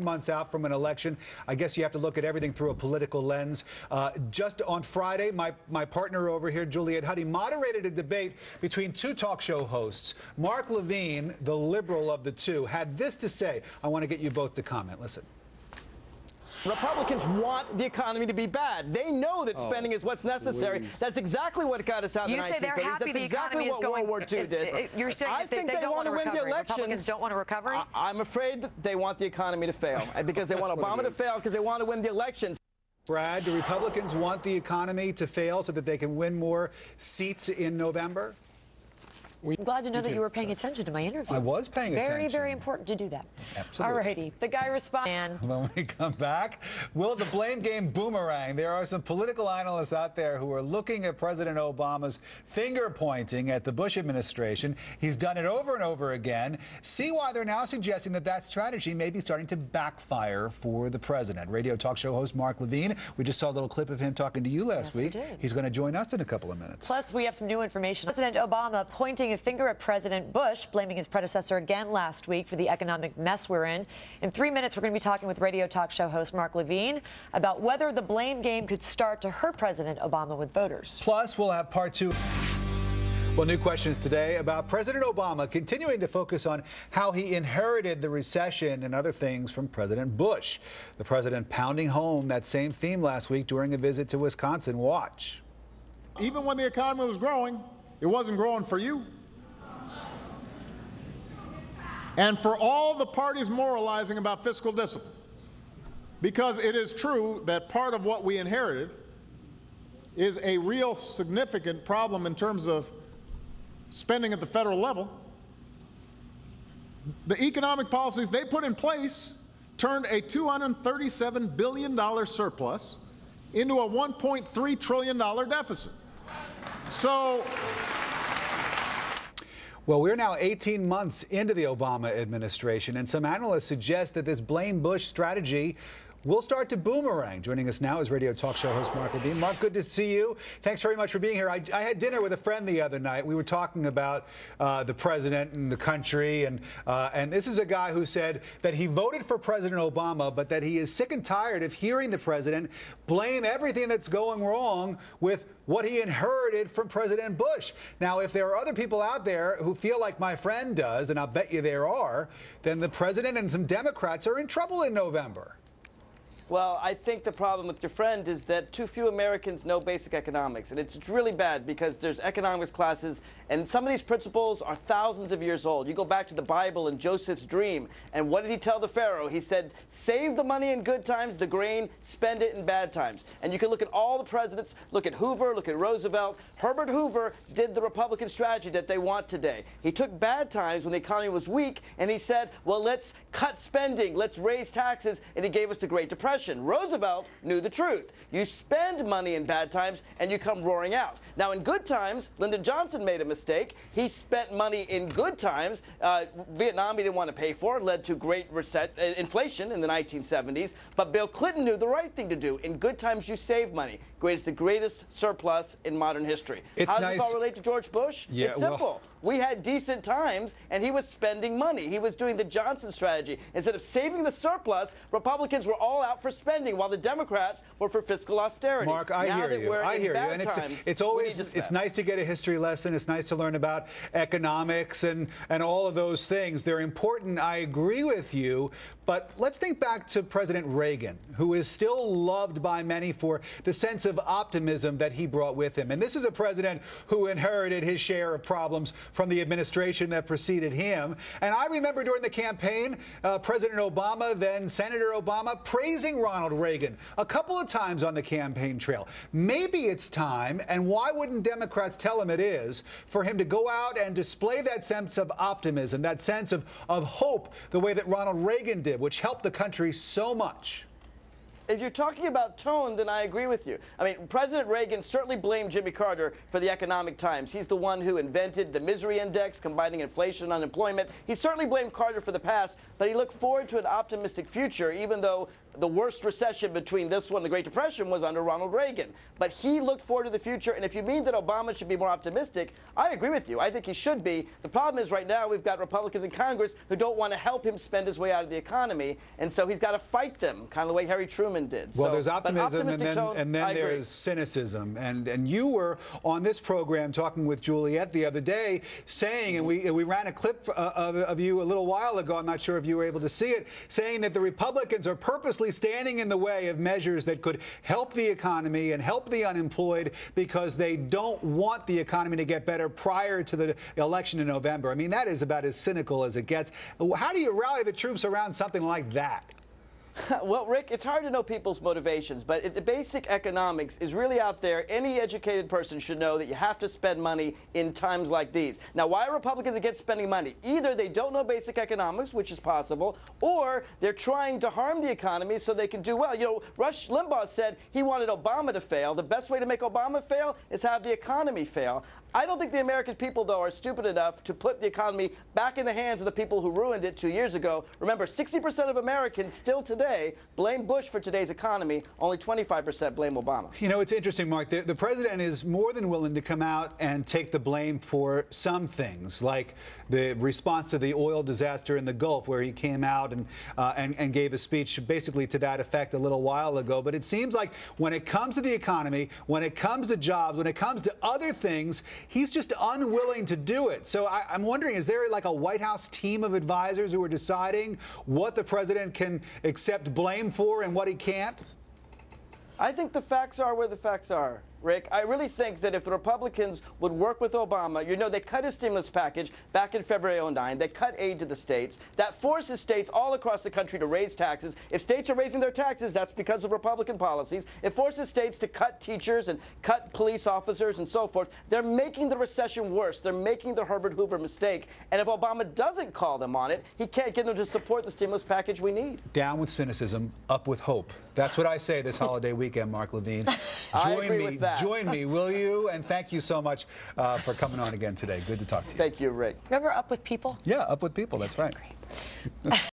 Months out from an election, I guess you have to look at everything through a political lens. Just on Friday, my partner over here, Juliet Huddy, moderated a debate between two talk show hosts. Mark Levine, the liberal of the two, had this to say. I want to get you both to comment. Listen. Republicans want the economy to be bad. They know that spending is what's necessary. Please. That's exactly what got us out in the 1930s. You say they're happy the economy is going. World War II did. You're saying that they don't want to win the election. Republicans don't want a recovery? I'm afraid they want the economy to fail because they want Obama to fail because they want to win the elections. Brad, do Republicans want the economy to fail so that they can win more seats in November? I'm glad to know that you were paying attention to my interview. I was paying attention. Very, very important to do that. Absolutely. All righty. The guy responds. When we come back, will the blame game boomerang? There are some political analysts out there who are looking at President Obama's finger pointing at the Bush administration. He's done it over and over again. See why they're now suggesting that that strategy may be starting to backfire for the president. Radio talk show host Mark Levine. We just saw a little clip of him talking to you last week. We did. He's going to join us in a couple of minutes. Plus, we have some new information. President Obama pointing a finger at President Bush, blaming his predecessor again last week for the economic mess we're in. In 3 minutes, we're going to be talking with radio talk show host Mark Levine about whether the blame game could start to hurt President Obama with voters. Plus, we'll have part two. Well, new questions today about President Obama continuing to focus on how he inherited the recession and other things from President Bush. The president pounding home that same theme last week during a visit to Wisconsin. Watch. Even when the economy was growing, it wasn't growing for you. And for all the parties moralizing about fiscal discipline, because it is true that part of what we inherited is a real significant problem in terms of spending at the federal level. The economic policies they put in place turned a $237 billion surplus into a $1.3 trillion deficit. So, well, we're now 18 months into the Obama administration, and some analysts suggest that this blame Bush strategy will start to boomerang. Joining us now is radio talk show host Mark Levine. Mark, good to see you. Thanks very much for being here. I had dinner with a friend the other night. We were talking about the president and the country, and this is a guy who said that he voted for President Obama, but that he is sick and tired of hearing the president blame everything that's going wrong with what he inherited from President Bush. Now, if there are other people out there who feel like my friend does, and I'll bet you there are, then the president and some Democrats are in trouble in November. Well, I think the problem with your friend is that too few Americans know basic economics. And it's really bad because there's economics classes, and some of these principles are thousands of years old. You go back to the Bible and Joseph's dream, and what did he tell the Pharaoh? He said, save the money in good times, the grain, spend it in bad times. And you can look at all the presidents, look at Hoover, look at Roosevelt. Herbert Hoover did the Republican strategy that they want today. He took bad times when the economy was weak, and he said, well, let's cut spending, let's raise taxes, and he gave us the Great Depression. Roosevelt knew the truth. You spend money in bad times and you come roaring out. Now, in good times, Lyndon Johnson made a mistake. He spent money in good times. Vietnam he didn't want to pay for. It led to great inflation in the 1970s. But Bill Clinton knew the right thing to do. In good times, you save money. The greatest surplus in modern history. How does this all relate to George Bush? Yeah, it's simple. We had decent times, and he was spending money. He was doing the Johnson strategy. Instead of saving the surplus, Republicans were all out for spending, while the Democrats were for fiscal austerity. Mark, I hear you. I hear you. And it's always it's nice to get a history lesson. It's nice to learn about economics and all of those things. They're important. I agree with you. But let's think back to President Reagan, who is still loved by many for the sense of optimism that he brought with him. And this is a president who inherited his share of problems from the administration that preceded him. And I remember during the campaign, President Obama, then Senator Obama, praising Ronald Reagan a couple of times on the campaign trail. Maybe it's time, and why wouldn't Democrats tell him it is, for him to go out and display that sense of optimism, that sense of hope, the way that Ronald Reagan did, which helped the country so much. If you're talking about tone, then I agree with you. I mean, President Reagan certainly blamed Jimmy Carter for the economic times. He's the one who invented the misery index, combining inflation and unemployment. He certainly blamed Carter for the past, but he looked forward to an optimistic future, even though the worst recession between this one and the Great Depression was under Ronald Reagan. But he looked forward to the future, and if you mean that Obama should be more optimistic, I agree with you. I think he should be. The problem is right now we've got Republicans in Congress who don't want to help him spend his way out of the economy, and so he's got to fight them, kind of the way Harry Truman did. Well, so, there's optimism, and then there is cynicism. And you were on this program talking with Juliet the other day saying, and we ran a clip of you a little while ago, I'm not sure if you were able to see it, saying that the Republicans are purposely standing in the way of measures that could help the economy and help the unemployed because they don't want the economy to get better prior to the election in November. I mean, that is about as cynical as it gets. How do you rally the troops around something like that? Well, Rick, it's hard to know people's motivations, but if the basic economics is really out there, any educated person should know that you have to spend money in times like these. Now, why are Republicans against spending money? Either they don't know basic economics, which is possible, or they're trying to harm the economy so they can do well. You know, Rush Limbaugh said he wanted Obama to fail. The best way to make Obama fail is have the economy fail. I don't think the American people, though, are stupid enough to put the economy back in the hands of the people who ruined it 2 years ago. Remember, 60% of Americans still today blame Bush for today's economy. Only 25% blame Obama. You know, it's interesting, Mark. The president is more than willing to come out and take the blame for some things, like the response to the oil disaster in the Gulf, where he came out and gave a speech basically to that effect a little while ago. But it seems like when it comes to the economy, when it comes to jobs, when it comes to other things, he's just unwilling to do it. So I'm wondering, is there like a White House team of advisors who are deciding what the president can accept blame for and what he can't? I think the facts are where the facts are, Rick. I really think that if the Republicans would work with Obama, you know, they cut his stimulus package back in February '09. They cut aid to the states. That forces states all across the country to raise taxes. If states are raising their taxes, that's because of Republican policies. It forces states to cut teachers and cut police officers and so forth. They're making the recession worse. They're making the Herbert Hoover mistake. And if Obama doesn't call them on it, he can't get them to support the stimulus package we need. Down with cynicism, up with hope. That's what I say this holiday weekend, Mark Levine. I agree with that. Join me, will you? And thank you so much for coming on again today. Good to talk to you. Thank you, Rick. Remember Up with People? Yeah, Up with People. That's right. Great.